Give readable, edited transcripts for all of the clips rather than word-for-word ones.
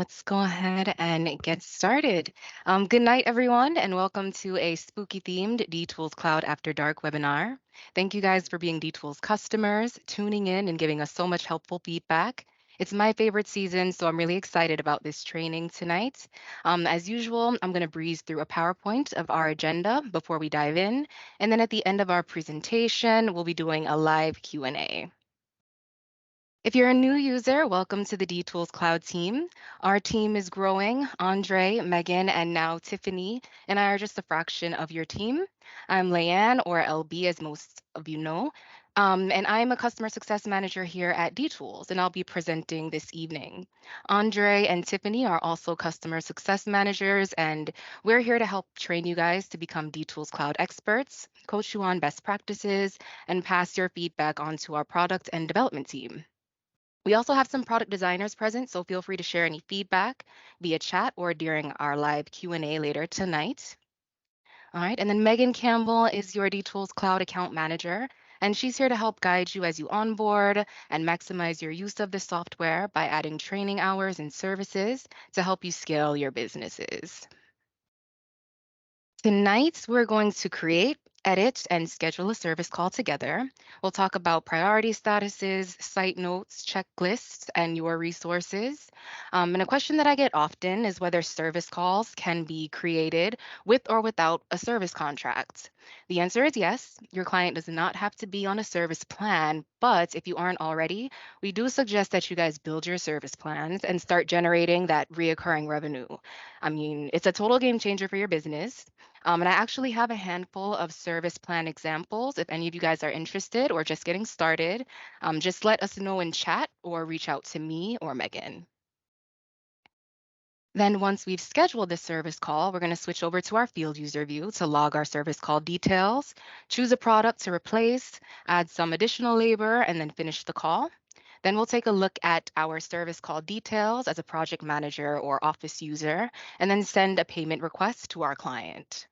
let's go ahead and get started. Good night, everyone, and welcome to a spooky themed DTools Cloud After Dark webinar. Thank you guys for being DTools customers, tuning in and giving us so much helpful feedback. It's my favorite season, so I'm really excited about this training tonight. As usual, I'm going to breeze through a PowerPoint of our agenda before we dive in, and then at the end of our presentation, we'll be doing a live Q&A. If you're a new user, welcome to the DTools Cloud team. Our team is growing. Andre, Megan, and now Tiffany and I are just a fraction of your team. I'm Leanne, or LB, as most of you know, and I'm a customer success manager here at DTools, and I'll be presenting this evening. Andre and Tiffany are also customer success managers, and we're here to help train you guys to become DTools Cloud experts, coach you on best practices, and pass your feedback on to our product and development team. We also have some product designers present, so feel free to share any feedback via chat or during our live Q&A later tonight. All right, and then Megan Campbell is your DTools Cloud Account Manager, and she's here to help guide you as you onboard and maximize your use of the software by adding training hours and services to help you scale your businesses. Tonight, we're going to create, edit, and schedule a service call together. We'll talk about priority statuses, site notes, checklists, and your resources. And a question that I get often is whether service calls can be created with or without a service contract. The answer is yes. Your client does not have to be on a service plan, but if you aren't already, we do suggest that you guys build your service plans and start generating that reoccurring revenue. I mean, it's a total game changer for your business. And I actually have a handful of service plan examples. If any of you guys are interested or just getting started, just let us know in chat or reach out to me or Megan. Then once we've scheduled this service call, we're going to switch over to our field user view to log our service call details, choose a product to replace, add some additional labor, and then finish the call. Then we'll take a look at our service call details as a project manager or office user, and then send a payment request to our client.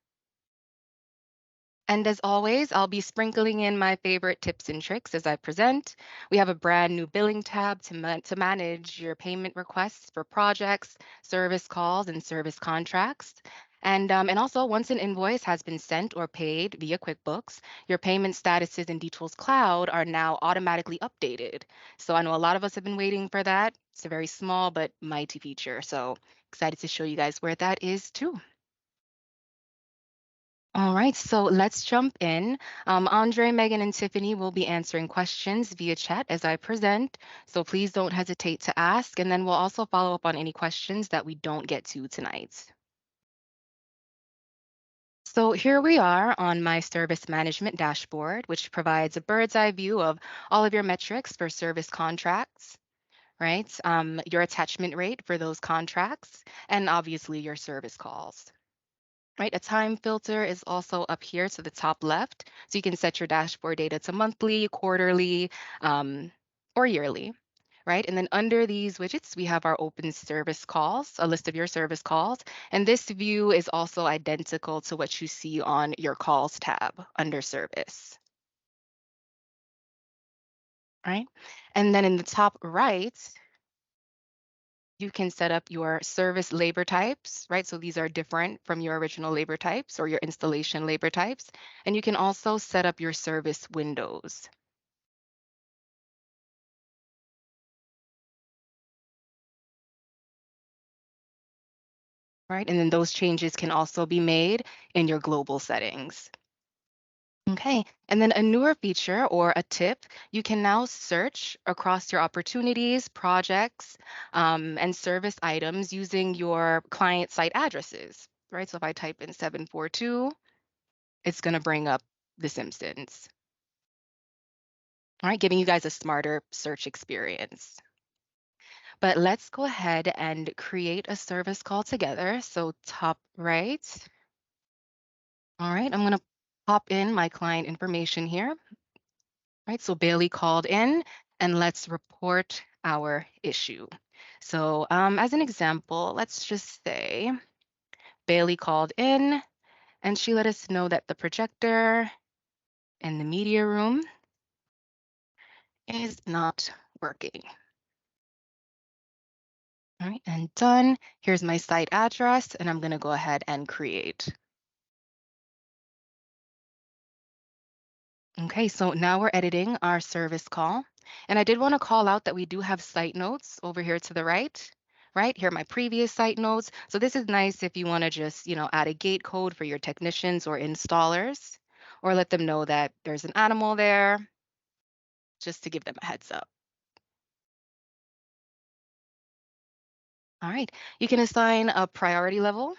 And as always, I'll be sprinkling in my favorite tips and tricks as I present. We have a brand new billing tab to manage your payment requests for projects, service calls, and service contracts. And also, once an invoice has been sent or paid via QuickBooks, your payment statuses in DTools Cloud are now automatically updated. So I know a lot of us have been waiting for that. It's a very small but mighty feature. So excited to show you guys where that is too. All right, so let's jump in. Andre, Megan, and Tiffany will be answering questions via chat as I present, so please don't hesitate to ask, and then we'll also follow up on any questions that we don't get to tonight. So here we are on my service management dashboard, which provides a bird's eye view of all of your metrics for service contracts, right? Your attachment rate for those contracts, and obviously your service calls. Right, a time filter is also up here to the top left. So you can set your dashboard data to monthly, quarterly, or yearly, right? And then under these widgets, we have our open service calls, a list of your service calls. And this view is also identical to what you see on your calls tab under service, right? And then in the top right, you can set up your service labor types, right? So these are different from your original labor types or your installation labor types. And you can also set up your service windows. Right? And then those changes can also be made in your global settings. Okay, and then a newer feature or a tip, you can now search across your opportunities, projects, and service items using your client site addresses, right? So if I type in 742, it's going to bring up The Simpsons. All right, giving you guys a smarter search experience. But let's go ahead and create a service call together. So top right. All right, I'm going to pop in my client information here. Right, so Bailey called in and let's report our issue. So as an example, let's just say Bailey called in and she let us know that the projector in the media room is not working. All right, and done. Here's my site address, and I'm going to go ahead and create. Okay, so now we're editing our service call. And I did want to call out that we do have site notes over here to the right. Right here are my previous site notes. So this is nice if you want to just, add a gate code for your technicians or installers, or let them know that there's an animal there, just to give them a heads up. All right, you can assign a priority level,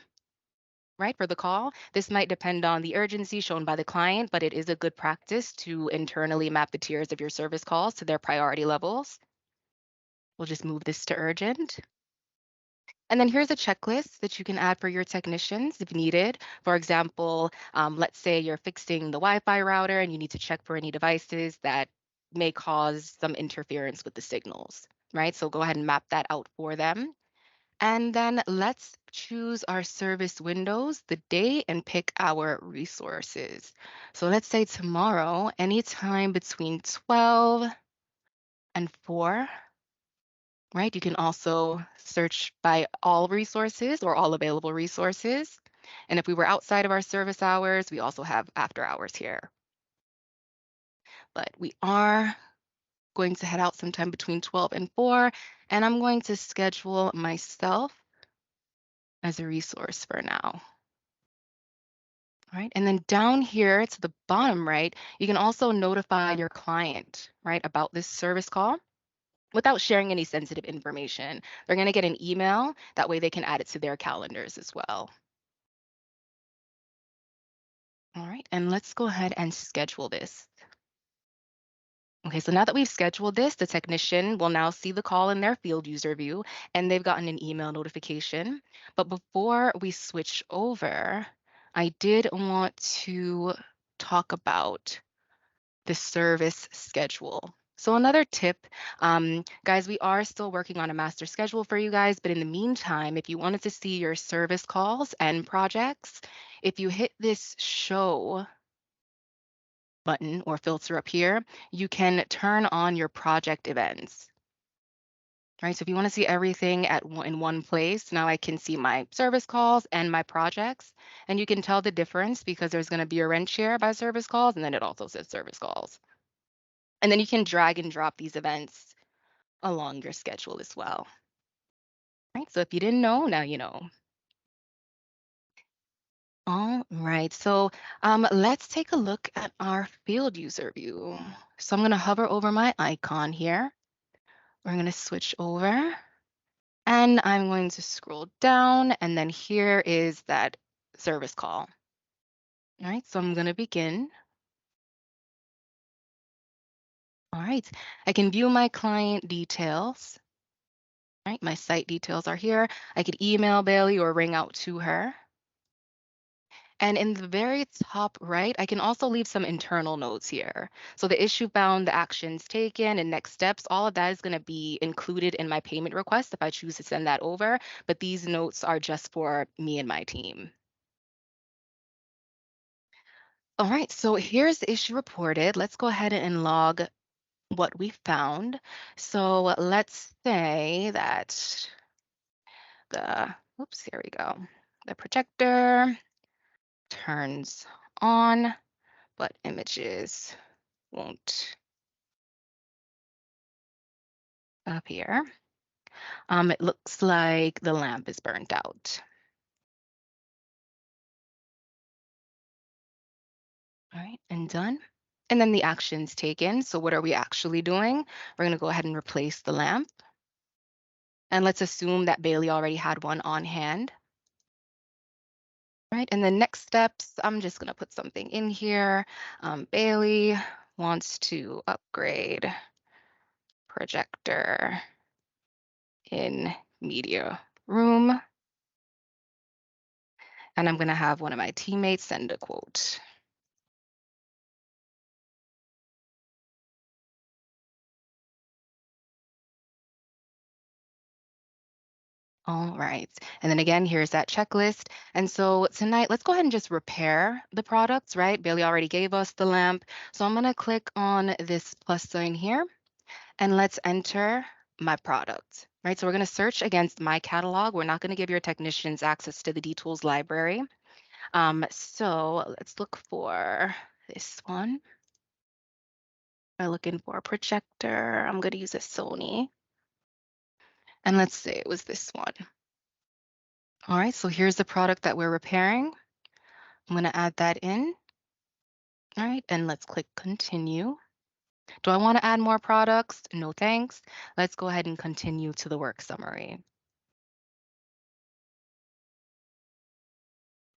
right, for the call. This might depend on the urgency shown by the client, but it is a good practice to internally map the tiers of your service calls to their priority levels. We'll just move this to urgent. And then here's a checklist that you can add for your technicians if needed. For example, let's say you're fixing the Wi-Fi router and you need to check for any devices that may cause some interference with the signals, right? So go ahead and map that out for them. And then let's choose our service windows, the day, and pick our resources. So let's say tomorrow, anytime between 12 and 4, right? You can also search by all resources or all available resources. And if we were outside of our service hours, we also have after hours here. But we are going to head out sometime between 12 and 4, and I'm going to schedule myself as a resource for now. Right. And then down here to the bottom right, you can also notify your client, right, about this service call without sharing any sensitive information. They're going to get an email. That way they can add it to their calendars as well. All right. And let's go ahead and schedule this. Okay, so now that we've scheduled this, the technician will now see the call in their field user view, and they've gotten an email notification. But before we switch over, I did want to talk about the service schedule. So another tip, guys, we are still working on a master schedule for you guys, but in the meantime, if you wanted to see your service calls and projects, if you hit this show button or filter up here, you can turn on your project events. Right, so if you want to see everything in one place, now I can see my service calls and my projects, and you can tell the difference because there's going to be a rent share by service calls, and then it also says service calls. And then you can drag and drop these events along your schedule as well. Right, so if you didn't know, now you know. All right, so let's take a look at our field user view. So I'm going to hover over my icon here. We're going to switch over and I'm going to scroll down and then here is that service call. All right, so I'm going to begin. All right, I can view my client details. All right, my site details are here. I could email Bailey or ring out to her. And in the very top right, I can also leave some internal notes here. So the issue found, the actions taken, and next steps, all of that is going to be included in my payment request if I choose to send that over. But these notes are just for me and my team. All right, so here's the issue reported. Let's go ahead and log what we found. So let's say that oops, here we go. The projector turns on, but images won't appear. It looks like the lamp is burnt out. All right, and done. And then the actions taken. So what are we actually doing? We're going to go ahead and replace the lamp. And let's assume that Bailey already had one on hand. Right, and the next steps, I'm just going to put something in here. Bailey wants to upgrade projector in media room. And I'm going to have one of my teammates send a quote. All right. And then again, here's that checklist. And so tonight, let's go ahead and just repair the products, right? Bailey already gave us the lamp. So I'm going to click on this plus sign here and let's enter my product. right? So we're going to search against my catalog. We're not going to give your technicians access to the DTools library. So let's look for this one. We're looking for a projector. I'm going to use a Sony. And let's say it was this one. All right, so here's the product that we're repairing. I'm going to add that in. All right, and let's click continue. Do I want to add more products? No thanks. Let's go ahead and continue to the work summary.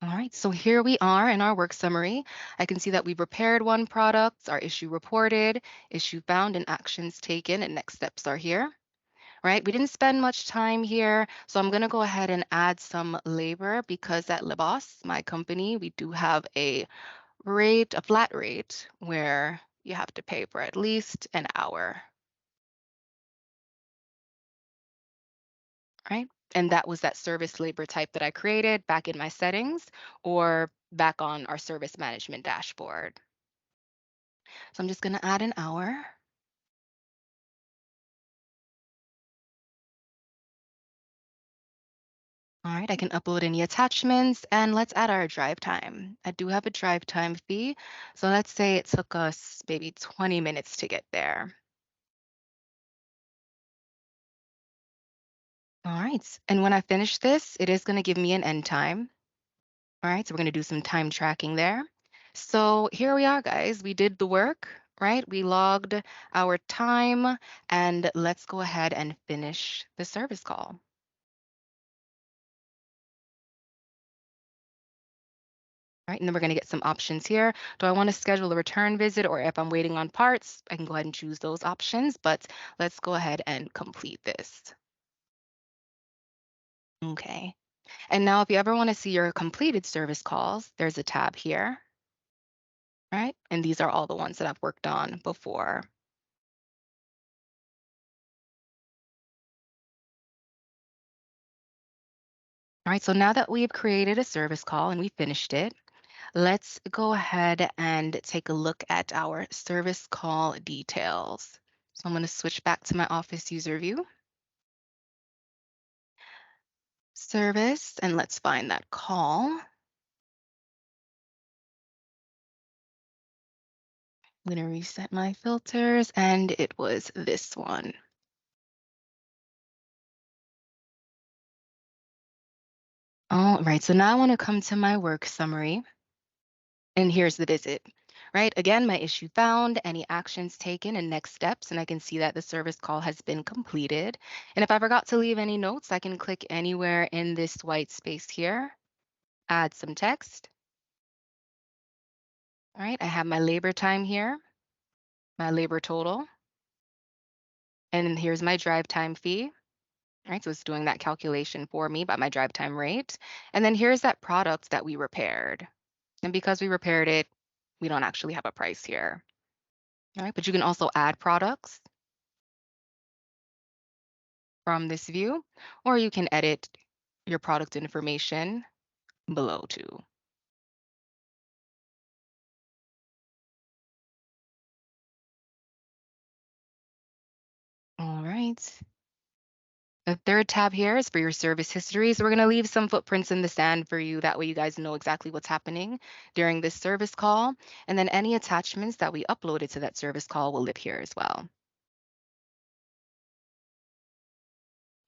All right, so here we are in our work summary. I can see that we've repaired one product, our issue reported, issue found, and actions taken, and next steps are here. Right, we didn't spend much time here, so I'm going to go ahead and add some labor because at Libos, my company, we do have a rate, a flat rate, where you have to pay for at least an hour. Right? And that was that service labor type that I created back in my settings or back on our service management dashboard. So I'm just going to add an hour. All right, I can upload any attachments and let's add our drive time. I do have a drive time fee. So let's say it took us maybe 20 minutes to get there. All right, and when I finish this, it is going to give me an end time. All right, so we're going to do some time tracking there. So here we are, guys. We did the work, right? We logged our time, and let's go ahead and finish the service call. All right, and then we're going to get some options here. Do I want to schedule a return visit, or if I'm waiting on parts, I can go ahead and choose those options, but let's go ahead and complete this. Okay. And now if you ever want to see your completed service calls, there's a tab here, right? And these are all the ones that I've worked on before. All right, so now that we've created a service call and we finished it, let's go ahead and take a look at our service call details. So I'm going to switch back to my Office user view, service, and let's find that call. I'm going to reset my filters, and it was this one. All right, so now I want to come to my work summary. And here's the visit, right? Again, my issue found, any actions taken, and next steps. And I can see that the service call has been completed. And if I forgot to leave any notes, I can click anywhere in this white space here, add some text. All right, I have my labor time here, my labor total, and here's my drive time fee. All right, so it's doing that calculation for me by my drive time rate. And then here's that product that we repaired. And because we repaired it, we don't actually have a price here. All right, but you can also add products from this view, or you can edit your product information below too. All right. The third tab here is for your service history. So we're going to leave some footprints in the sand for you. That way you guys know exactly what's happening during this service call. And then any attachments that we uploaded to that service call will live here as well.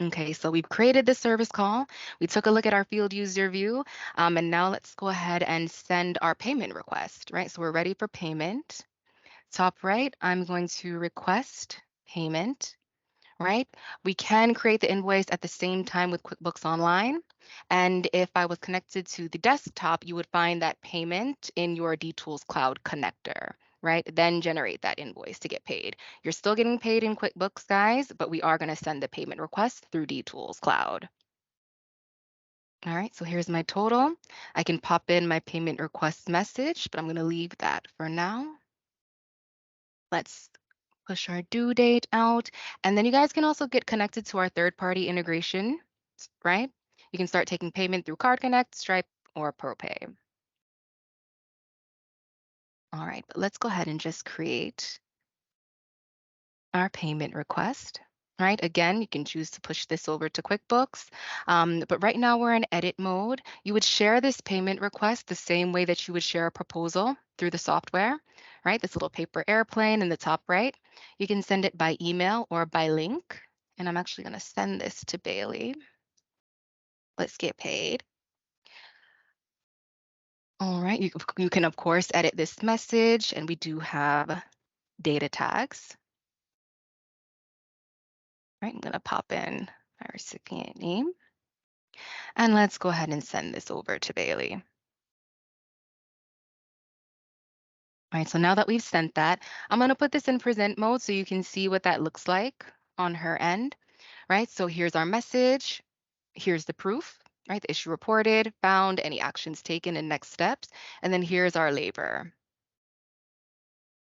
Okay, so we've created the service call. We took a look at our field user view, and now let's go ahead and send our payment request, right? So we're ready for payment. Top right, I'm going to request payment, right? We can create the invoice at the same time with QuickBooks Online. And if I was connected to the desktop, you would find that payment in your DTools Cloud connector, right? Then generate that invoice to get paid. You're still getting paid in QuickBooks, guys, but we are going to send the payment request through DTools Cloud. All right, so here's my total. I can pop in my payment request message, but I'm going to leave that for now. Let's push our due date out. And then you guys can also get connected to our third-party integration, right? You can start taking payment through Card Connect, Stripe, or ProPay. All right, but let's go ahead and just create our payment request. right? Again, you can choose to push this over to QuickBooks. But right now we're in edit mode. You would share this payment request the same way that you would share a proposal through the software, right? This little paper airplane in the top right. You can send it by email or by link. And I'm actually going to send this to Bailey. Let's get paid. All right, you can of course edit this message, and we do have data tags. Right, I'm going to pop in our recipient name. And let's go ahead and send this over to Bailey. All right, so now that we've sent that, I'm going to put this in present mode so you can see what that looks like on her end, right? So here's our message. Here's the proof, right? The issue reported, found, any actions taken, and next steps. And then here's our labor,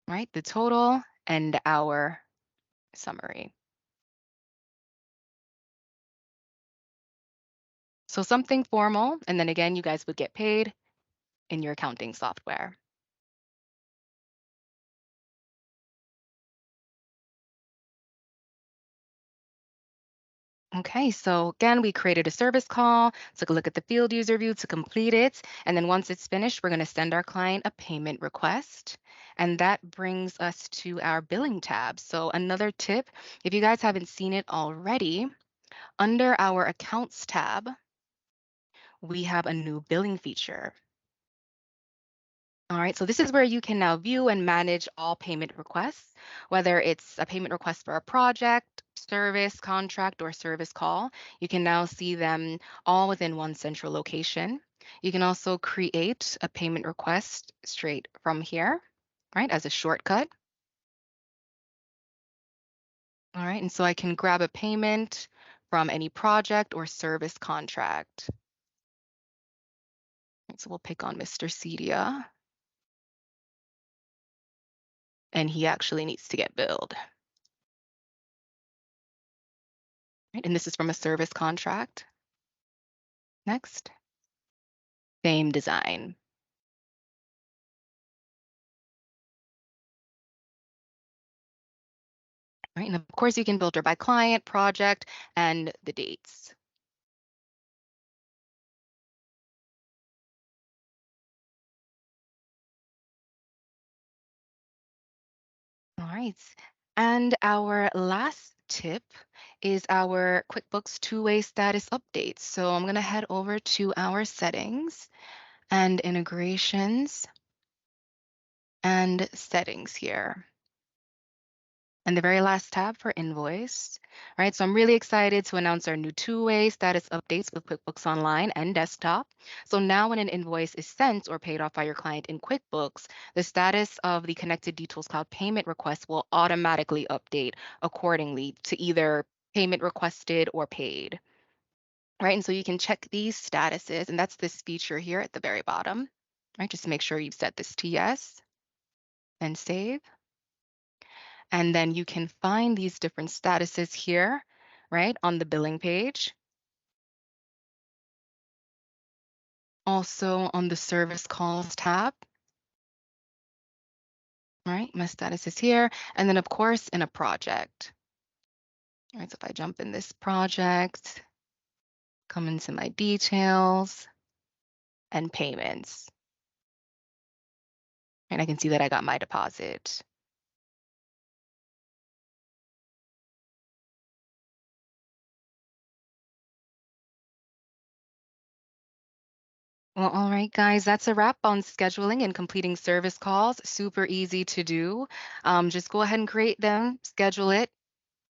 right? The total and our summary. So something formal, and then again, you guys would get paid in your accounting software. Okay, so again, we created a service call, took a look at the field user view to complete it, and then once it's finished, we're going to send our client a payment request. And that brings us to our billing tab. So another tip, if you guys haven't seen it already, under our accounts tab, we have a new billing feature. All right, so this is where you can now view and manage all payment requests, whether it's a payment request for a project, service, contract, or service call. You can now see them all within one central location. You can also create a payment request straight from here, right, as a shortcut. All right, and so I can grab a payment from any project or service contract. Right, so we'll pick on Mr. Cedia, and he actually needs to get billed. Right, and this is from a service contract. Next, same design. Right, and of course you can filter by client, project, and the dates. All right, and our last tip is our QuickBooks two-way status updates. So I'm gonna head over to our settings and integrations and settings here. And the very last tab for invoice, right? So I'm really excited to announce our new two-way status updates with QuickBooks Online and Desktop. So now when an invoice is sent or paid off by your client in QuickBooks, the status of the connected DTools Cloud payment request will automatically update accordingly to either payment requested or paid, right? And so you can check these statuses, and that's this feature here at the very bottom, right? Just make sure you've set this to yes and save. And then you can find these different statuses here, right, on the billing page. Also on the service calls tab, right? My status is here. And then of course in a project. All right, so if I jump in this project, come into my details and payments, and I can see that I got my deposit. Well, all right, guys, that's a wrap on scheduling and completing service calls. Super easy to do. Just go ahead and create them, schedule it,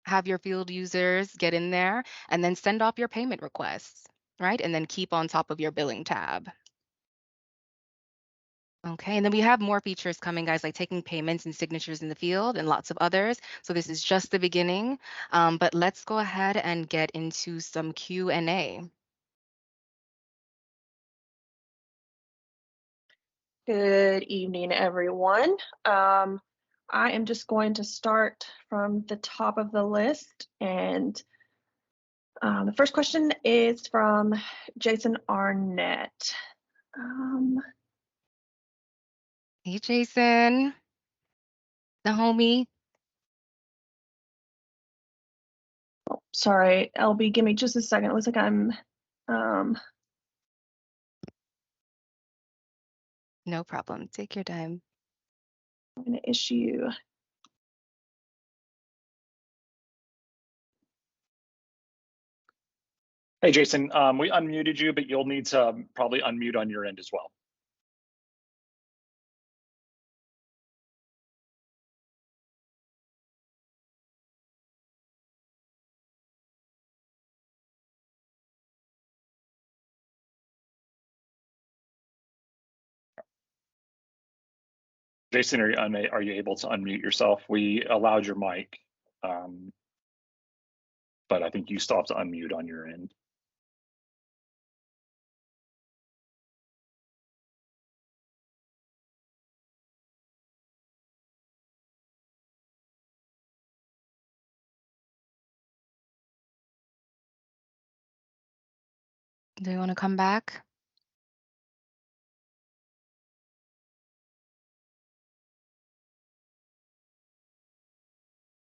have your field users get in there, and then send off your payment requests, right? And then keep on top of your billing tab. Okay, and then we have more features coming, guys, like taking payments and signatures in the field and lots of others. So this is just the beginning, but let's go ahead and get into some Q&A. Good evening, everyone. I am just going to start from the top of the list. And the first question is from Jason Arnett. Hey, Jason, the homie. Sorry, LB, give me just a second. It looks like I'm No problem. Take your time. going to issue. Hey, Jason, we unmuted you, but you'll need to probably unmute on your end as well. Jason, are you able to unmute yourself? We allowed your mic, but I think you still have to unmute on your end. Do you want to come back?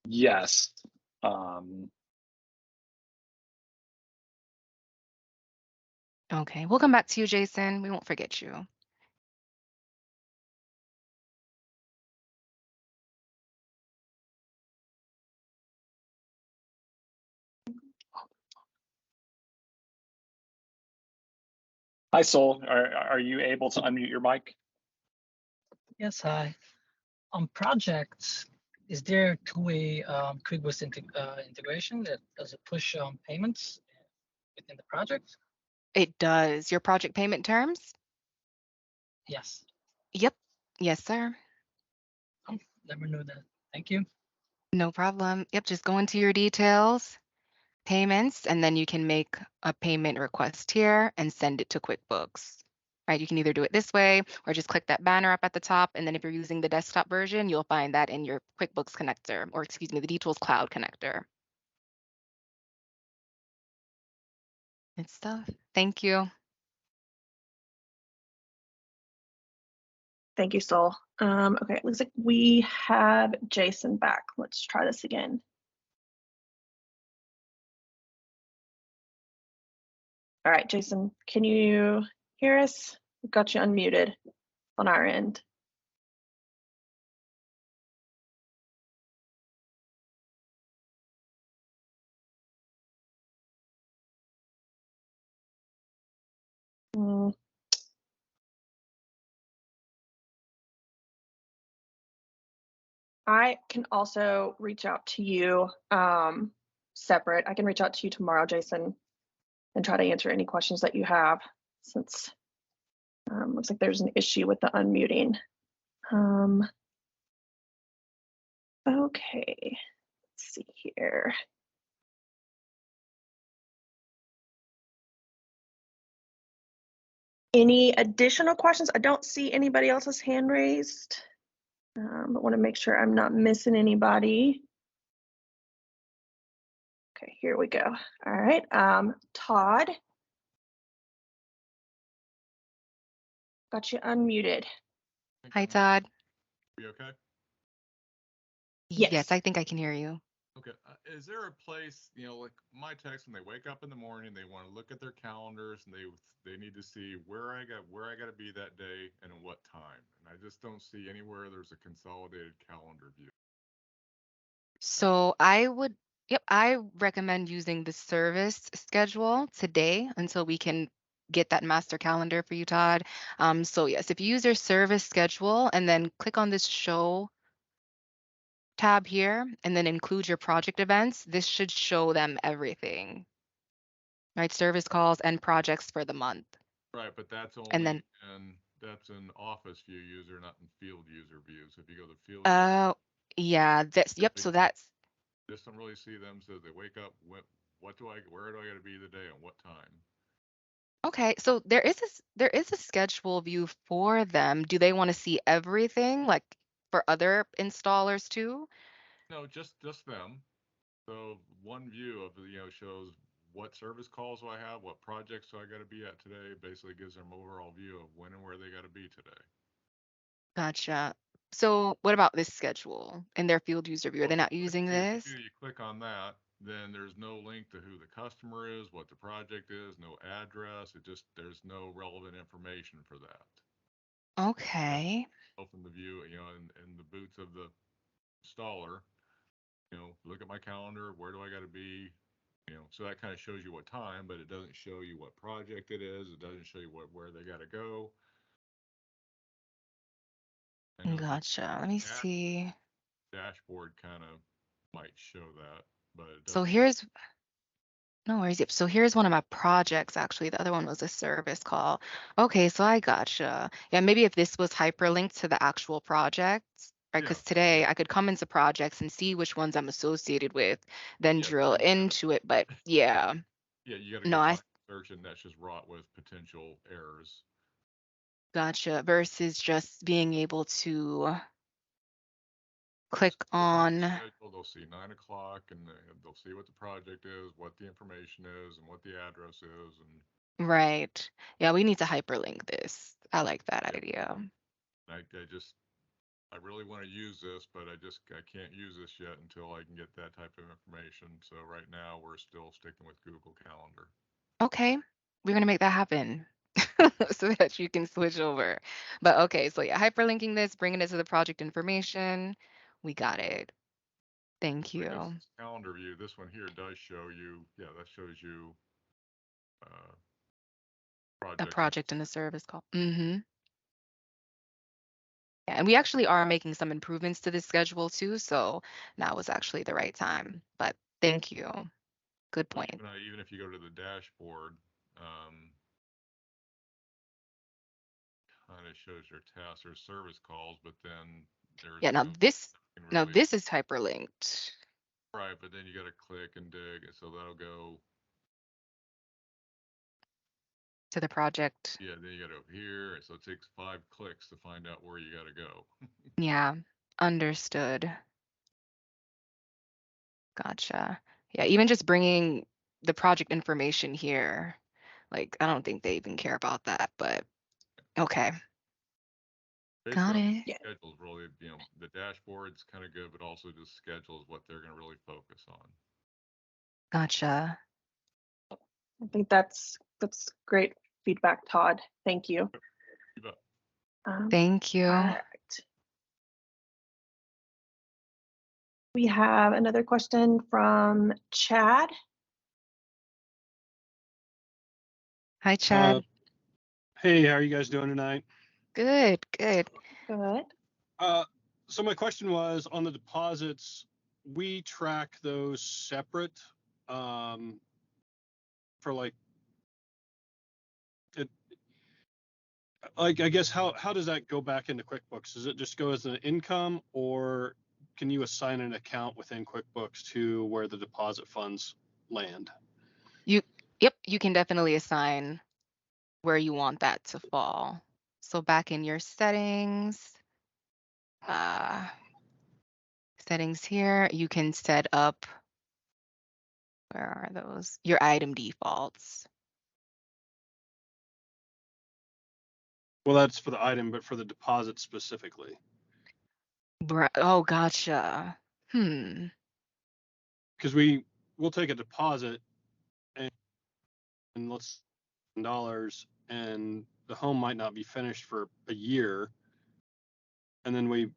Yes. Okay, we'll come back to you, Jason. We won't forget you. Hi, Sol. Are you able to unmute your mic? Yes, hi. On projects, is there a two-way QuickBooks integration that does it push payments within the project? It does. Your project payment terms? Yes. Yep. Yes, sir. Oh, never knew that. Thank you. No problem. Yep, just go into your details, payments, and then you can make a payment request here and send it to QuickBooks. Right, you can either do it this way or just click that banner up at the top. And then if you're using the desktop version, you'll find that in your QuickBooks connector, or excuse me, the DTools Cloud connector. Good stuff. Thank you. Thank you, Sol. Okay, it looks like we have Jason back. Let's try this again. All right, Jason, can you hear us? We've got you unmuted on our end. Mm. I can also reach out to you separate. I can reach out to you tomorrow, Jason, and try to answer any questions that you have, since looks like there's an issue with the unmuting. Okay, let's see here. Any additional questions? I don't see anybody else's hand raised. But want to make sure I'm not missing anybody. Okay, here we go. All right, Todd. Got you unmuted. Hi, Todd. Are you okay? Yes. Yes, I think I can hear you. Okay. Is there a place, like my techs, when they wake up in the morning, they want to look at their calendars and they need to see where I got to be that day and at what time. And I just don't see anywhere there's a consolidated calendar view. So I recommend using the service schedule today until we can get that master calendar for you, Todd. So yes, if you use your service schedule and then click on this show tab here and then include your project events, this should show them everything, right? Service calls and projects for the month. Right, but that's And only then, that's an office view user, not in field user view. So if you go to field, yeah, yep. So that's, just don't really see them. So they wake up, where do I got to be the day and what time? okay, so there is a schedule view for them. Do they want to see everything, like for other installers too? No, just them. So one view of shows what service calls do I have, what projects do I got to be at today. Basically gives them overall view of when and where they got to be today. Gotcha. So what about this schedule in their field user view? Are Well, they if you not click, using see, if this? you click on that, then there's no link to who the customer is, what the project is, no address. There's no relevant information for that. Okay. Open the view, in the boots of the installer, look at my calendar. Where do I got to be? So that kind of shows you what time, but it doesn't show you what project it is. It doesn't show you where they got to go. I know the Gotcha. Let me see. dashboard kind of might show that, but it So doesn't. here's, no worries. Yep. So here's one of my projects, actually. The other one was a service call. Okay, so I gotcha. Yeah, maybe if this was hyperlinked to the actual projects, right? Yeah. Because today I could come into projects and see which ones I'm associated with, then Yeah, drill you gotta- into it. But yeah, Yeah, you got to no, go I find search, and that's just wrought with potential errors. gotcha. Versus just being able to click Just click on the on, schedule, they'll see 9 o'clock, and they'll see what the project is, what the information is, and what the address is, and right. Yeah, we need to hyperlink this. I like that Yeah. idea. I really want to use this, but I can't use this yet until I can get that type of information. So right now we're still sticking with Google Calendar. Okay, we're gonna make that happen so that you can switch over. But okay, so yeah, hyperlinking this, bringing it to the project information. We got it. Thank I guess you. this calendar view, this one here does show you, that shows you uh, A projects. project and a service call. Mm-hmm. Yeah, and we actually are making some improvements to this schedule too, so now was actually the right time. But thank you. Good Well, point. even if you go to the dashboard, kind of shows your tasks or service calls, but then there's Yeah, now this nothing now really this is hyperlinked right. But then you got to click and dig, and so that'll go. to the project. Yeah, then you got to over here, and so it takes 5 clicks to find out where you got to go. Yeah, understood. Gotcha. Yeah, even just bringing the project information here, like I don't think they even care about that, but okay. Got Basically, it. schedules really, the dashboard's kind of good, but also just schedules what they're going to really focus on. Gotcha. I think that's great feedback, Todd. Thank you. You bet. Thank you. All right. We have another question from Chad. Hi, Chad. Hey, how are you guys doing tonight? Good, good. Good. So my question was on the deposits, we track those separate for like it. Like, I guess how does that go back into QuickBooks? Does it just go as an income, or can you assign an account within QuickBooks to where the deposit funds land? Yep, you can definitely assign where you want that to fall. So back in your settings, settings here, you can set up, where are those? Your item defaults. Well, that's for the item, but for the deposit specifically. Oh, gotcha. Because we'll take a deposit and let's $1, and the home might not be finished for a year, and then we've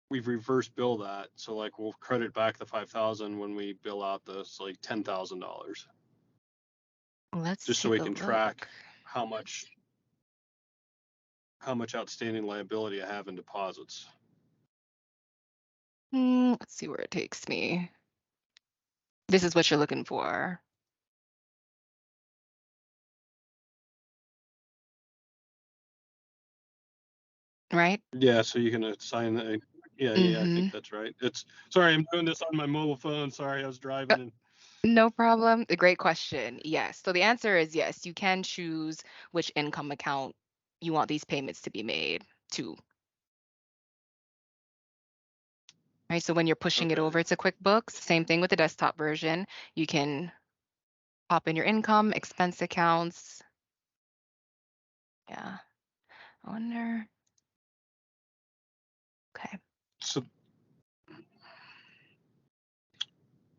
reverse bill that, so like we'll credit back the 5,000 when we bill out the like $10,000, Let's just so take we a can look. track how much outstanding liability I have in deposits. Let's see where it takes me. This is what you're looking for. Right? Yeah, so you can assign a, yeah, I think that's right. Sorry, I'm doing this on my mobile phone. Sorry, I was driving and No problem. A great question. Yes. So the answer is yes. You can choose which income account you want these payments to be made to. Right. So when you're pushing it Okay. over to QuickBooks, same thing with the desktop version. You can pop in your income, expense accounts. Yeah. I wonder. Okay. So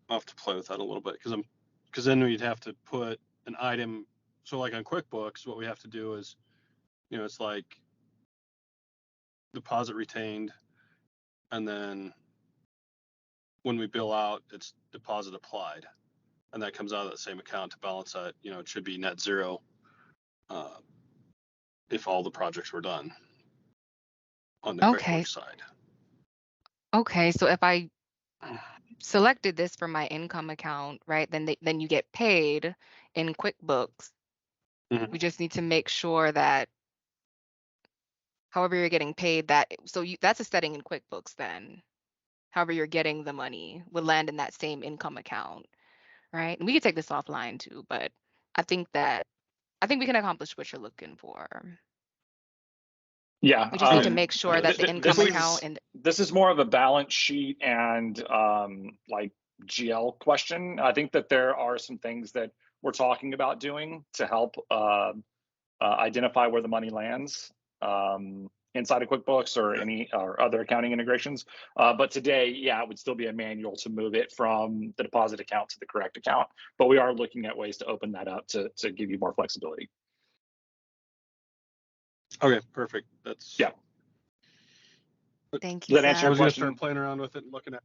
I'll have to play with that a little bit because then we'd have to put an item. So like on QuickBooks, what we have to do is, it's like deposit retained, and then when we bill out, it's deposit applied, and that comes out of that same account to balance that. It should be net zero if all the projects were done on the Okay. QuickBooks side. Okay, so if I selected this for my income account, right, then you get paid in QuickBooks. Mhm. We just need to make sure that however you're getting paid, that's a setting in QuickBooks then. However you're getting the money would land in that same income account, right? And we could take this offline too, but I think we can accomplish what you're looking for. Yeah. We just need to Um, make sure that the This income is account and this is more of a balance sheet and like GL question. I think that there are some things that we're talking about doing to help identify where the money lands inside of QuickBooks or other accounting integrations. But today, yeah, it would still be a manual to move it from the deposit account to the correct account. But we are looking at ways to open that up to give you more flexibility. Okay, perfect. That's Yeah. thank Does you, that answer I your was gonna question? start playing around with it and looking at.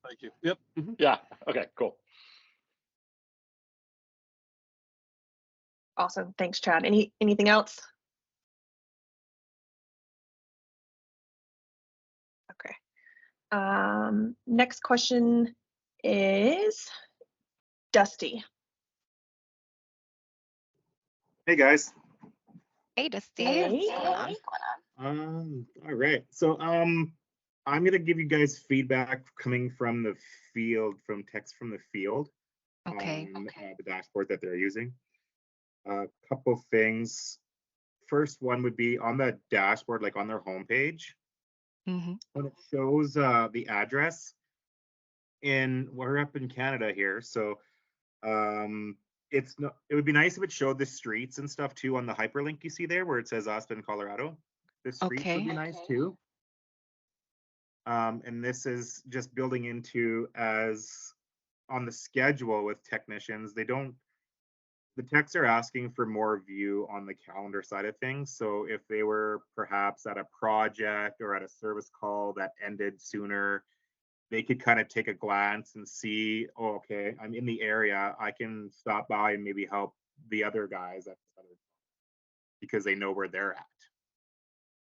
Thank you. Yep. Mhm. Yeah. Okay. Cool. Awesome. Thanks, Chad. Anything else? Okay. Next question is Dusty. Hey guys. Hey, Dusty. Hey. What's going on? All right. So I'm gonna give you guys feedback coming from the field, from text from the field. Okay. On the dashboard that they're using. A couple things. First one would be on the dashboard, like on their homepage, Mm-hmm. when it shows the address. We're up in Canada here, so it would be nice if it showed the streets and stuff too on the hyperlink you see there where it says Aspen, Colorado. The streets would be nice too. And this is just building into as on the schedule with technicians. The techs are asking for more view on the calendar side of things. So if they were perhaps at a project or at a service call that ended sooner, they could kind of take a glance and see, oh, okay, I'm in the area. I can stop by and maybe help the other guys at this other, because they know where they're at.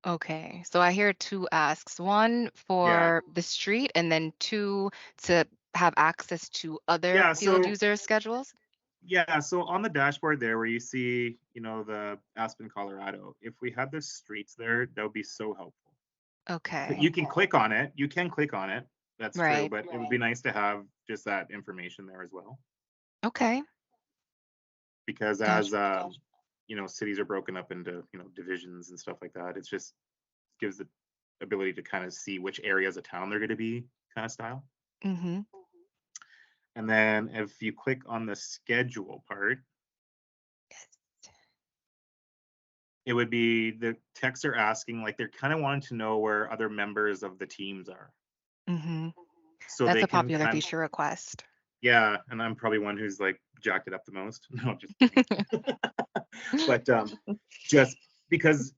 Okay, so I hear two asks, one for the street and then two to have access to other field user schedules. Yeah, so on the dashboard there where you see, the Aspen, Colorado, if we had the streets there, that would be so helpful. Okay. You can click on it. You can click on it. That's true, Right. but it would be nice to have just that information there as well. Okay. Because Gotcha. as cities are broken up into, divisions and stuff like that, it just gives the ability to kind of see which areas of town they're going to be, kind of style. Mm-hmm. And then if you click on the schedule part, it would be the techs are asking, like they're kind of wanting to know where other members of the teams are. Mm-hmm. So That's they a can popular feature request. Yeah, and I'm probably one who's like jacked it up the most. No, just kidding. But just because,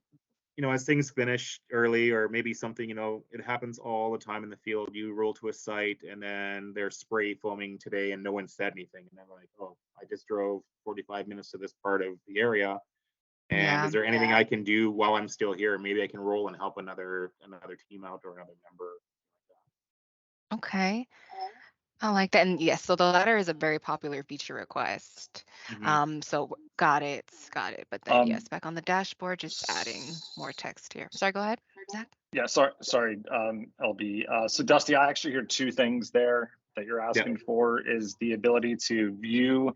as things finish early or maybe something, it happens all the time in the field. You roll to a site and then they're spray foaming today and no one said anything. And they're like, oh, I just drove 45 minutes to this part of the area. And is there anything I can do while I'm still here? Maybe I can roll and help another team out or another member. Okay. I like that. And yes, so the letter is a very popular feature request. Mm-hmm. So got it. But then yes, back on the dashboard, just adding more text here. Sorry, go ahead, Zach. Yeah, sorry, LB. So Dusty, I actually hear two things there that you're asking for is the ability to view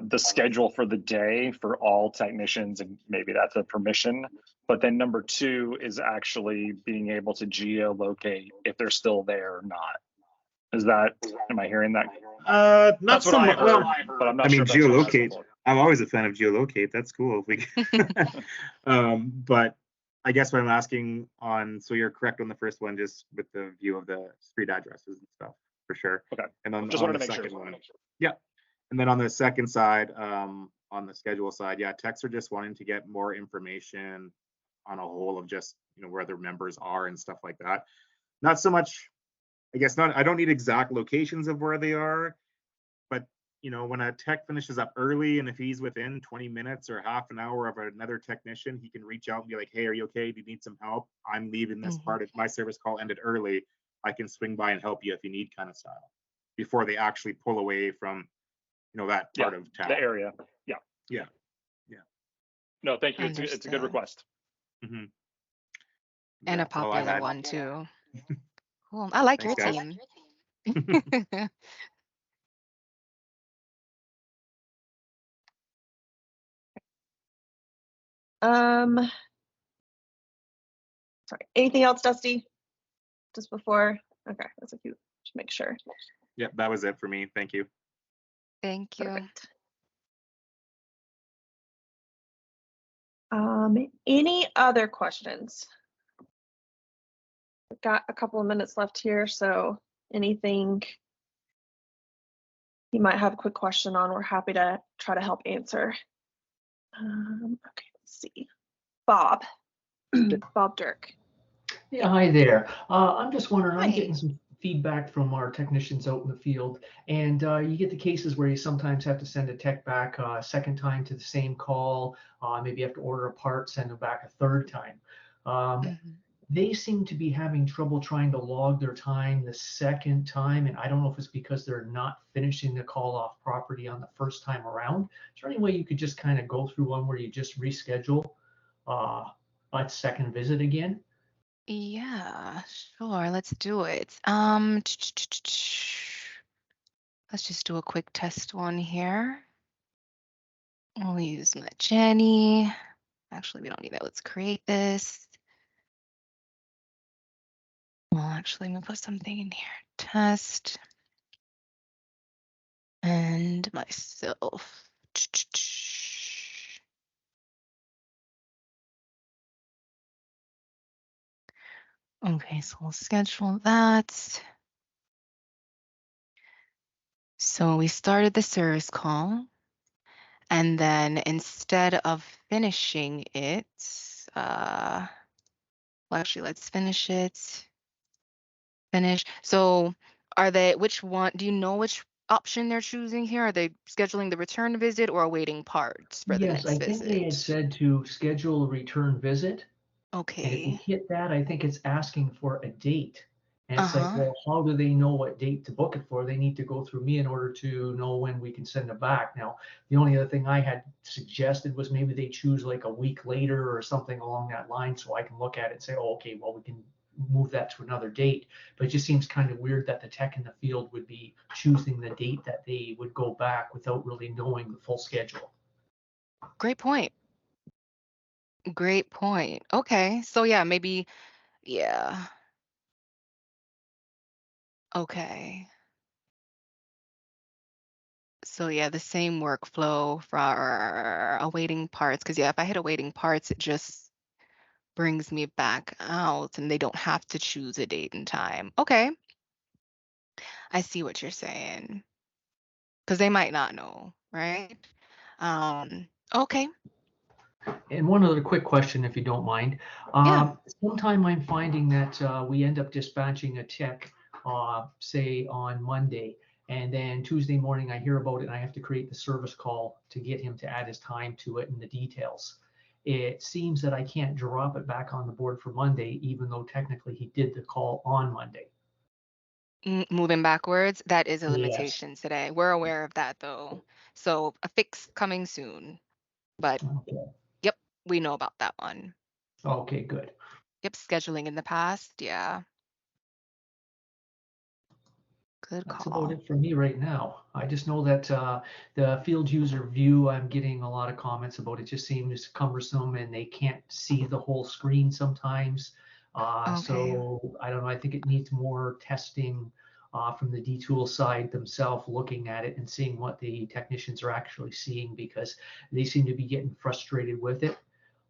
the schedule for the day for all technicians, and maybe that's a permission. But then number two is actually being able to geolocate if they're still there or not. Am I hearing that? Not that's what I heard, but I'm not sure. Geolocate. I'm always a fan of geolocate. That's cool. If we but I guess what I'm asking on, so you're correct on the first one, just with the view of the street addresses and stuff. for sure. Okay. And then Just on wanted the to make sure. second one, yeah. And then on the second side, on the schedule side, yeah, techs are just wanting to get more information on a whole of just, you know, where their members are and stuff like that. Not so much, I guess not, I don't need exact locations of where they are, but you know, when a tech finishes up early and if he's within 20 minutes or half an hour of another technician, he can reach out and be like, hey, are you okay? Do you need some help? I'm leaving this part of my service call ended early. I can swing by and help you if you need, kind of style, before they actually pull away from, you know, that part of town. The area. Yeah. Yeah. No, thank you. It's a good Understood. request. Mhm. And a That's all I popular had. one too. Cool. I like Thanks, your guys. team. Sorry, anything else, Dusty? Just before, okay, that's a few, just make sure. Yep, that was it for me. Thank you. Thank you. Perfect. Any other questions? We've got a couple of minutes left here, so anything you might have a quick question on, we're happy to try to help answer. Okay, let's see. Bob. Bob Dirk. Yeah, hi there. I'm just wondering, I'm Hi. getting some feedback from our technicians out in the field, and you get the cases where you sometimes have to send a tech back a second time to the same call. Maybe you have to order a part, send them back a third time. They seem to be having trouble trying to log their time the second time, and I don't know if it's because they're not finishing the call off property on the first time around. Is there any way you could just kind of go through one where you just reschedule that second visit again? Yeah, sure. Let's do it. Let's just do a quick test one here. We'll use my Jenny. Actually, we don't need that. Let's create this. Well, actually, let me put something in here. Test. And myself. Okay, so we'll schedule that. So we started the service call. And then instead of finishing it, well, actually, let's finish it. Finish. So are they, which one, do you know which option they're choosing here? Are they scheduling the return visit or awaiting parts for the Yes, next I think they had visit? said to schedule a return visit. And if you Okay. hit that, I think it's asking for a date. And it's like, Uh-huh. well, how do they know what date to book it for? They need to go through me in order to know when we can send it back. Now, the only other thing I had suggested was maybe they choose like a week later or something along that line, so I can look at it and say, oh, okay, well, we can move that to another date. But it just seems kind of weird that the tech in the field would be choosing the date that they would go back without really knowing the full schedule. Great point. Great point. Okay. So yeah, maybe, yeah. Okay. So yeah, the same workflow for awaiting parts. Because yeah, if I hit awaiting parts, it just brings me back out and they don't have to choose a date and time. Okay. I see what you're saying. Because they might not know, right? Okay. And one other quick question, if you don't mind. Yeah. Sometime I'm finding that we end up dispatching a tech, say on Monday, and then Tuesday morning I hear about it and I have to create the service call to get him to add his time to it and the details. It seems that I can't drop it back on the board for Monday, even though technically he did the call on Monday. Moving backwards, that is a Yes. limitation today. We're aware of that though. So a fix coming soon. But Okay. yep, we know about that one. Okay, good. Yep, scheduling in the past. Yeah. Good That's call. about it for me right now. I just know that the field user view, I'm getting a lot of comments about it. Just seems cumbersome and they can't see the whole screen sometimes. Okay. So I don't know. I think it needs more testing from the D-Tool side themselves, looking at it and seeing what the technicians are actually seeing, because they seem to be getting frustrated with it.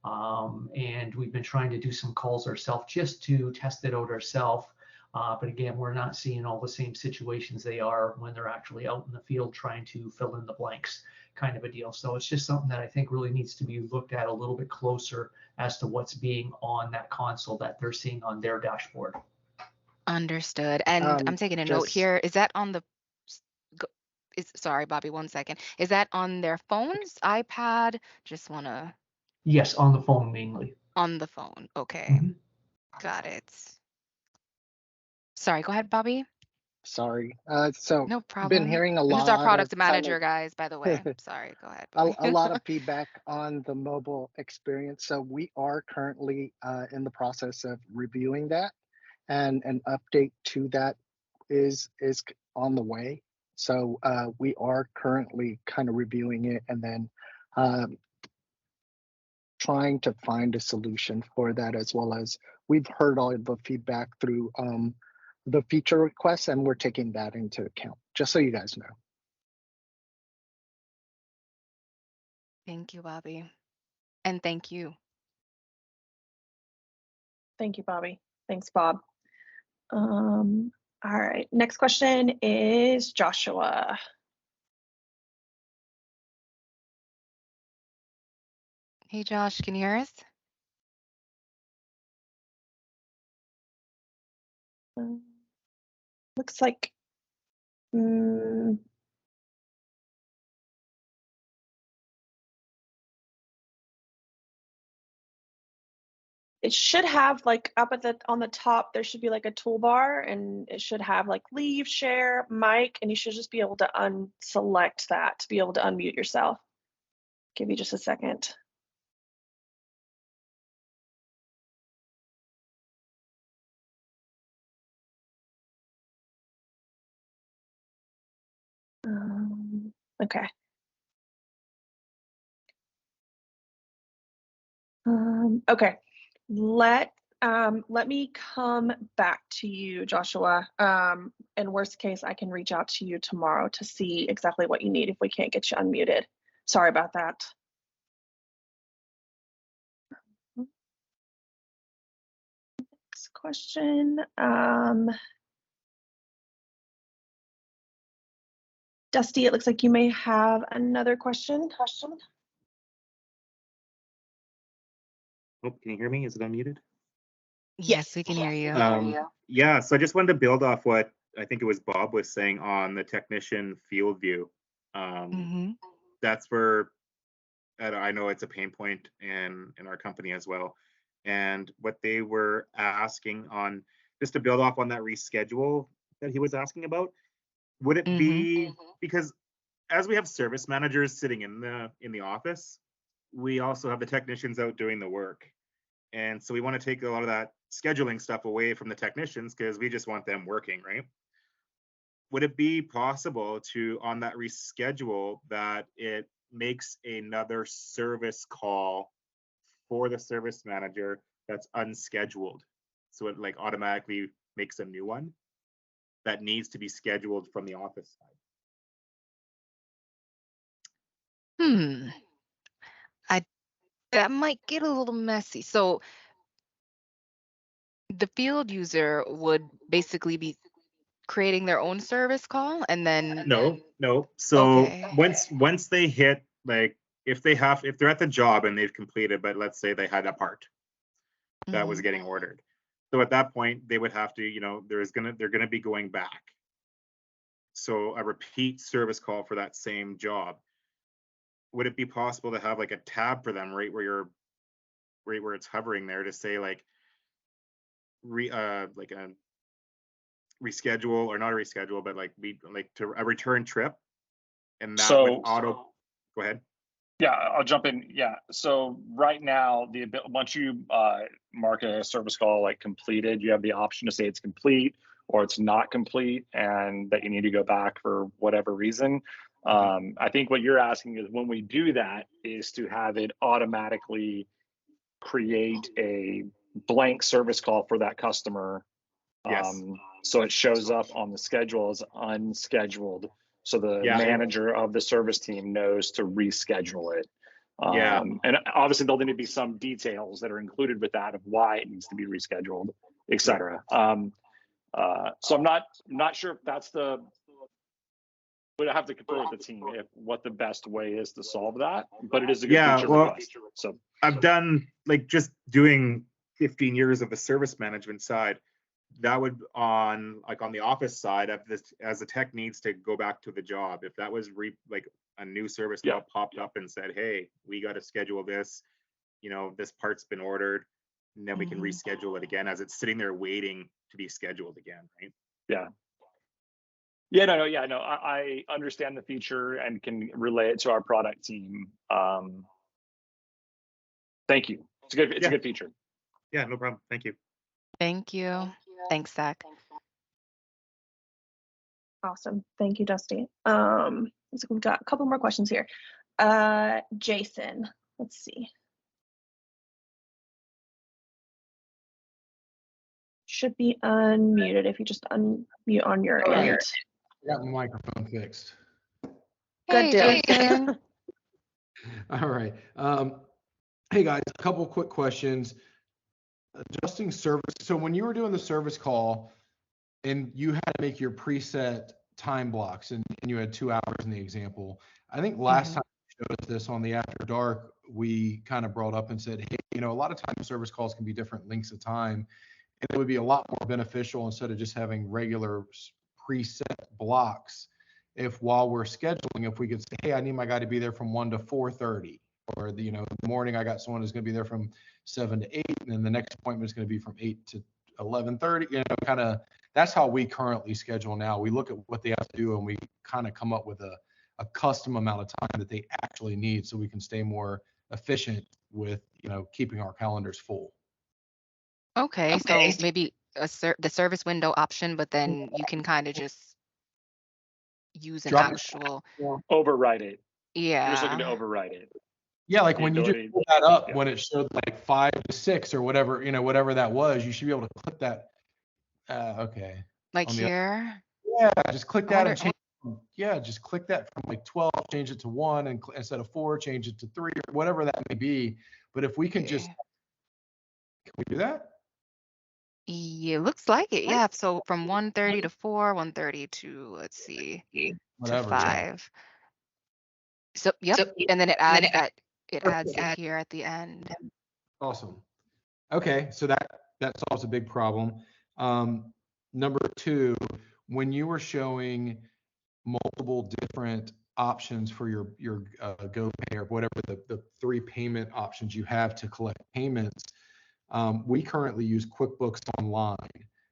And we've been trying to do some calls ourselves just to test it out ourselves. But again, we're not seeing all the same situations they are when they're actually out in the field trying to fill in the blanks, kind of a deal. So it's just something that I think really needs to be looked at a little bit closer as to what's being on that console that they're seeing on their dashboard. Understood. And I'm taking a note Just here. Is that on the, sorry, Bobby, 1 second. Is that on their phones, iPad? Just want to, Yes, on the phone mainly. on the phone. Okay, Mhm. got it. Sorry, go ahead, Bobby. sorry. So No been problem. hearing a This is our lot of product kind manager, of guys, by the way. Sorry, go ahead, Bobby. a lot of feedback on the mobile experience. So we are currently in the process of reviewing that, and an update to that is on the way. So we are currently kind of reviewing it, and then trying to find a solution for that, as well as we've heard all of the feedback through the feature requests, and we're taking that into account, just so you guys know. Thank you, Bobby. And thank you. Thank you, Bobby. Thanks, Bob. All right, next question is Joshua. Hey, Josh, can you hear us? Looks like it should have like up at the on the top, there should be like a toolbar, and it should have like leave, share, mic, and you should just be able to unselect that to be able to unmute yourself. Give you just a second. Okay. Okay. Let me come back to you, Joshua. In worst case, I can reach out to you tomorrow to see exactly what you need if we can't get you unmuted. Sorry about that. Next question. Dusty, it looks like you may have another question. Oh, can you hear me? Is it unmuted? Yes, we can hear you. Yeah, so I just wanted to build off what I think it was Bob was saying on the technician field view. That's where I know it's a pain point in our company as well. And what they were asking on, just to build off on that reschedule that he was asking about, would it be, because as we have service managers sitting in the office, we also have the technicians out doing the work. And so we want to take a lot of that scheduling stuff away from the technicians because we just want them working, right? Would it be possible to, on that reschedule, that it makes another service call for the service manager that's unscheduled? So it like automatically makes a new one that needs to be scheduled from the office side. That might get a little messy. So the field user would basically be creating their own service call and then no. So okay. once they hit, like if they're at the job and they've completed, but let's say they had a part that was getting ordered. So at that point they would have to, they're gonna be going back. So a repeat service call for that same job. Would it be possible to have like a tab for them right where it's hovering there to say like like a reschedule, or not a reschedule, but like to a return trip, and that would auto. Go ahead. Yeah, I'll jump in. Yeah, so right now, once you mark a service call like completed, you have the option to say it's complete or it's not complete, and that you need to go back for whatever reason. I think what you're asking is when we do that is to have it automatically create a blank service call for that customer. Yes. So it shows up on the schedule as unscheduled. So the manager of the service team knows to reschedule it. And obviously there'll need to be some details that are included with that of why it needs to be rescheduled, et cetera. So I'm not sure if that's would have to confer with the team if what the best way is to solve that, but it is a good feature request. So I've done like just doing 15 years of the service management side. That would on the office side of this, as the tech needs to go back to the job. If that was like a new service that popped up and said, "Hey, we got to schedule this. This part's been ordered," and then we can reschedule it again as it's sitting there waiting to be scheduled again, right? Yeah. No. I understand the feature and can relay it to our product team. Thank you. It's a good feature. Yeah, no problem. Thank you. Thank you. Thanks, Zach. Awesome. Thank you, Dusty. So we've got a couple more questions here. Jason, let's see. Should be unmuted if you just unmute on your end. I got my microphone fixed. Good deal. Jason. All right. Hey guys, a couple quick questions. Adjusting service. So when you were doing the service call and you had to make your preset time blocks and you had 2 hours in the example, I think last time you showed us this on the After Dark, we kind of brought up and said, hey, a lot of times service calls can be different lengths of time. And it would be a lot more beneficial instead of just having regular preset blocks. If while we're scheduling, if we could say, hey, I need my guy to be there from 1 to 4:30, or in the morning I got someone who's going to be there from 7 to 8, and then the next appointment is going to be from 8 to 11:30. Kind of that's how we currently schedule now. We look at what they have to do and we kind of come up with a custom amount of time that they actually need, so we can stay more efficient with keeping our calendars full. Okay, so maybe the service window option, but then you can kind of just use an actual override it. Yeah. You're just looking to override it. Yeah, like when you just pull that up, when it showed like 5 to 6 or whatever, whatever that was, you should be able to click that. Okay. Like here? Yeah, just click that and change. Yeah, just click that from like 12, change it to 1, and instead of 4, change it to 3, or whatever that may be. But if we can can we do that? Yeah, looks like it. Yeah. So from 1:30 to 4, 1:30 to, let's see, whatever, to 5. So, yep. And then it adds it here at the end. Awesome. Okay, so that solves a big problem. Number 2, when you were showing multiple different options for your GoPay or whatever the 3 payment options you have to collect payments, we currently use QuickBooks Online,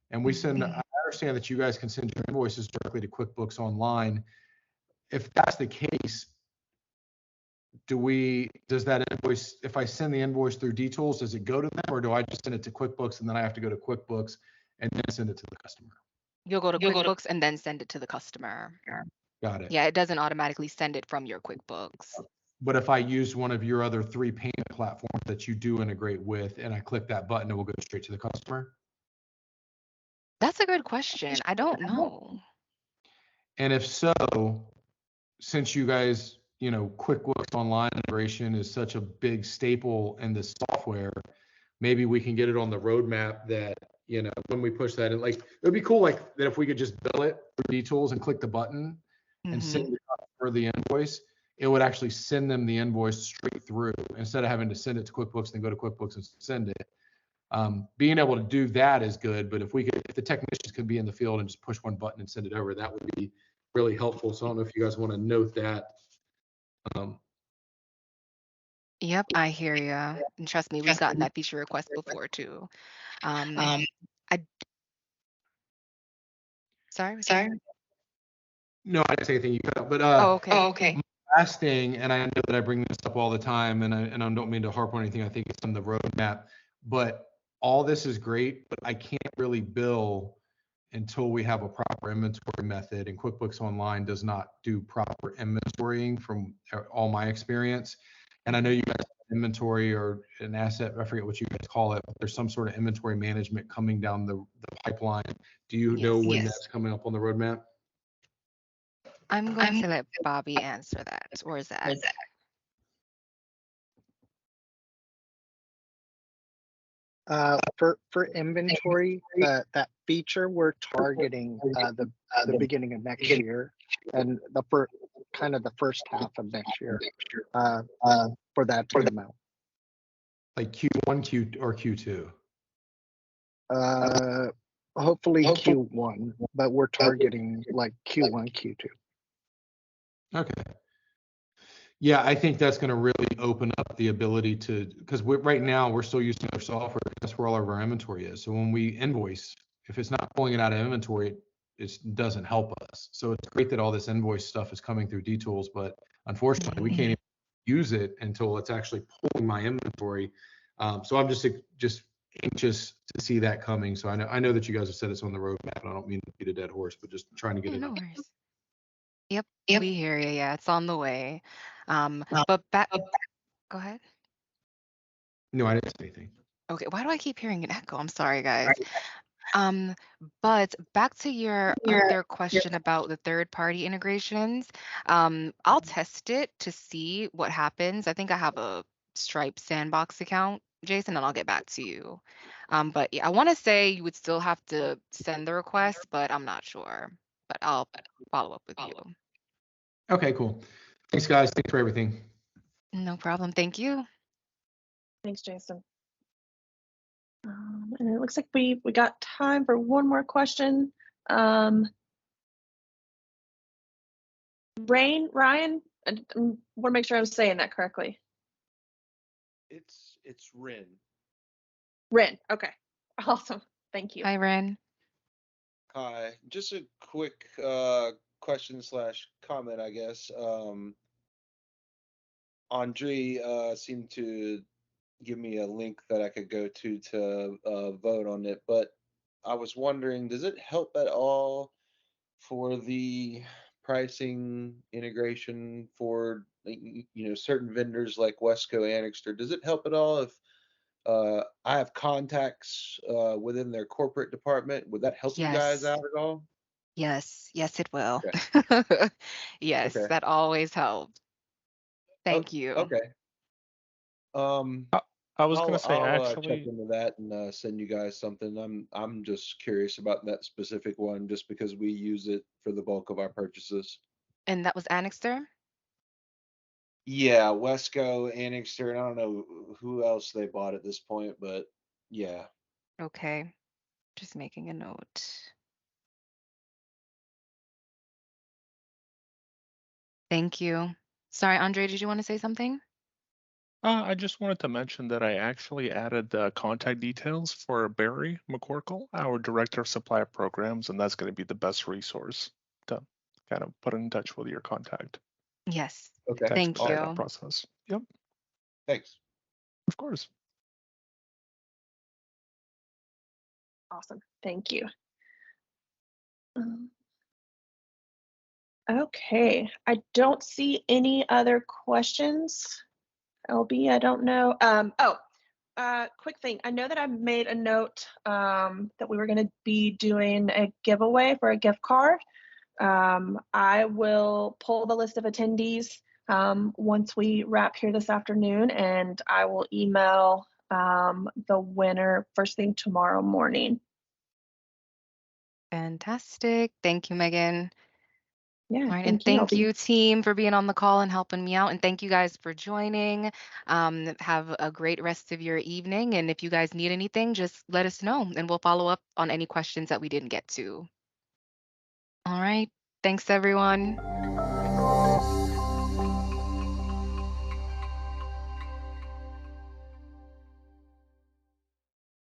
and we send. I understand that you guys can send your invoices directly to QuickBooks Online. If that's the case, does that invoice, if I send the invoice through DTools, does it go to them, or do I just send it to QuickBooks and then I have to go to QuickBooks and then send it to the customer? You'll go to QuickBooks and then send it to the customer. Got it. Yeah, it doesn't automatically send it from your QuickBooks. But if I use one of your other 3 payment platforms that you do integrate with, and I click that button, it will go straight to the customer? That's a good question. I don't know. And if so, since you guys, QuickBooks Online integration is such a big staple in the software, maybe we can get it on the roadmap that, when we push that in, like, it would be cool, like, that if we could just bill it through DTools and click the button and send the customer the invoice, it would actually send them the invoice straight through instead of having to send it to QuickBooks and then go to QuickBooks and send it. Being able to do that is good, but if the technicians could be in the field and just push one button and send it over, that would be really helpful. So I don't know if you guys want to note that. Yep, I hear you. And trust me, we've gotten that feature request before too. Sorry. No, I didn't say anything. You cut out, but okay. Last thing, and I know that I bring this up all the time, and I don't mean to harp on anything. I think it's on the roadmap, but all this is great, but I can't really bill until we have a proper inventory method, and QuickBooks Online does not do proper inventorying from all my experience. And I know you guys have inventory or an asset, I forget what you guys call it, but there's some sort of inventory management coming down the pipeline. Do you know when that's coming up on the roadmap? I'm going to let Bobby answer that, or Zach. For inventory, that feature we're targeting the beginning of next year and kind of the first half of next year for that to come out. Like Q1, Q2? Hopefully Q1, but we're targeting like Q1, Q2. Okay. Yeah, I think that's going to really open up the ability to, because right now we're still using our software. That's where all of our inventory is. So when we invoice, if it's not pulling it out of inventory, it doesn't help us. So it's great that all this invoice stuff is coming through D-Tools, but unfortunately we can't even use it until it's actually pulling my inventory. So I'm just anxious to see that coming. So I know that you guys have said it's on the roadmap, and I don't mean to beat a dead horse, but just trying to get it No up. worries. Yep, we hear you. Yeah, it's on the way. But back, go ahead. No, I didn't say anything. Okay, why do I keep hearing an echo? I'm sorry, guys. But back to your other question about the third-party integrations. I'll test it to see what happens. I think I have a Stripe Sandbox account, Jason, and I'll get back to you. But yeah, I want to say you would still have to send the request, but I'm not sure. But I'll follow up with you. Okay, cool. Thanks, guys. Thanks for everything. No problem. Thank you. Thanks, Jason. And it looks like we got time for one more question. Ryan, I want to make sure I'm saying that correctly. It's Rin. Rin, okay, awesome, thank you. Hi, Ren. Hi, just a quick question / comment, I guess. Andre seemed to give me a link that I could go to vote on it, but I was wondering, does it help at all for the pricing integration for certain vendors like Wesco, Anixter? Does it help at all if I have contacts within their corporate department? Would that help you guys Yes. out at all? Yes, it will. Okay. Yes, Okay. that always helps. Thank you. Okay. I was gonna say I'll check actually, into that and send you guys something. I'm just curious about that specific one, just because we use it for the bulk of our purchases. And that was Annixter? Yeah, Wesco, Anixter, and I don't know who else they bought at this point, but yeah. Okay, just making a note. Thank you. Sorry, Andre, did you want to say something? I just wanted to mention that I actually added the contact details for Barry McCorkle, our Director of Supply Programs, and that's going to be the best resource to kind of put in touch with your contact. Yes. Okay. To Thank expedite you. that process. Yep, Thanks. of course. Awesome, thank you. Okay, I don't see any other questions. LB, I don't know. Quick thing. I know that I made a note that we were going to be doing a giveaway for a gift card. I will pull the list of attendees once we wrap here this afternoon, and I will email the winner first thing tomorrow morning. Fantastic. Thank you, Megan. Yeah, All right, and thank you, team, for being on the call and helping me out. And thank you guys for joining. Have a great rest of your evening. And if you guys need anything, just let us know and we'll follow up on any questions that we didn't get to. All right. Thanks, everyone.